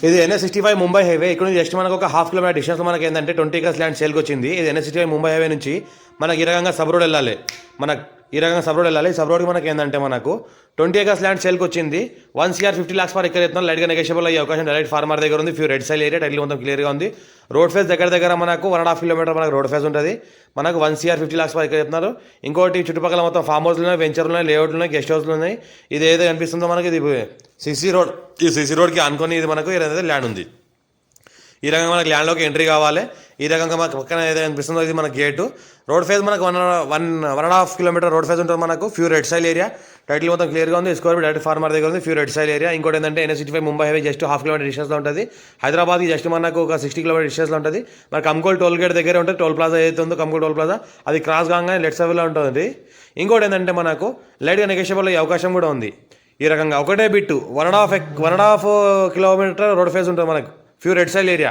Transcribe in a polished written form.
ఇది NH65 Mumbai highway. ఇక్కడ నుంచి జస్ట్ మనకు ఒక హాఫ్ కిలోమీటర్ డిస్టెన్స్లో మనకి ఏంటంటే 20 acres ల్యాండ్ సేల్కి వచ్చింది. ఇది NH65 ముంబై హైవే నుంచి మనకి ఈ రకంగా సబ్ రోడ్ వెళ్ళాలి. ఈ రకంగా సబ్ రోడ్ వెళ్ళాలి. ఈ సబ్ రోడ్కి మనకి ఏంటంటే మనకు 20 acres ల్యాండ్ సేల్కి వచ్చింది. 1 crore 50 lakhs పర్ ఎకర్ ఎత్తున్నారు. లైట్గా నెగోషియబుల్ అయ్యే అవకాశం డైరెక్ట్ ఫార్మర్ దగ్గర ఉంది. Few red soil area, title మొత్తం క్లియర్గా ఉంది. రోడ్ ఫేస్ దగ్గర మనకు 1.5 kilometer మనకు రోడ్ ఫేస్ ఉంటుంది. మనకు 1 crore 50 lakhs పర్ ఎకర్ చెప్తున్నారు. ఇంకోటి చుట్టుపక్కల మొత్తం ఫామ్ హౌస్లు ఉన్నాయి, వెంచర్లు ఉన్నాయి, లేఅవుట్లు ఉన్నాయి, గెస్ట్ హౌస్లు ఉన్నాయి. ఇది ఏదో కనిపిస్తుందో మనకి ఇది సిసి రోడ్. ఈ సిసి రోడ్కి అనుకొని ఇది మనకు ఏదైతే ల్యాండ్ ఉంది. ఈ రకంగా మనకి ల్యాండ్లోకి ఎంట్రీ కావాలి. ఈ రకంగా మనకు పక్కన ఏదైతే అనిపిస్తుందో ఇది మన గేటు. రోడ్ ఫేజ్ మనకు 1.5 kilometer రోడ్ ఫేజ్ ఉంటుంది. మనకు few red soil area, title మొత్తం క్లియర్గా ఉంది. స్కోర్ డైరెక్ట్ ఫార్మర్ దగ్గర ఉంది. Few red soil area. ఇంకోటి ఏంటంటే NH65 Mumbai highway just half kilometre డిస్టెన్స్లో ఉంటుంది. హైదరాబాద్కి జస్ట్ మనకు ఒక 60 kilometer డిస్టెన్స్లో ఉంటుంది. మనకు కంకోల్ టోల్ గేట్ దగ్గర ఉంటుంది. టోల్ ప్లాజా ఏదైతే ఉందో కంకోల్ టోల్ ప్లాజా అది క్రాస్ కాగానే లెఫ్ట్ సైడ్లో ఉంటుంది. ఇంకోటి ఏంటంటే మనకు లైట్గా నెగోషియబుల్ అయ్యే అవకాశం కూడా ఉంది. ఈ రకంగా ఒకటే బిట్టు 1.5 kilometer రోడ్ ఫేజ్ ఉంటుంది మనకు ఫ్యూ రెడ్ సైల్ ఏరియా.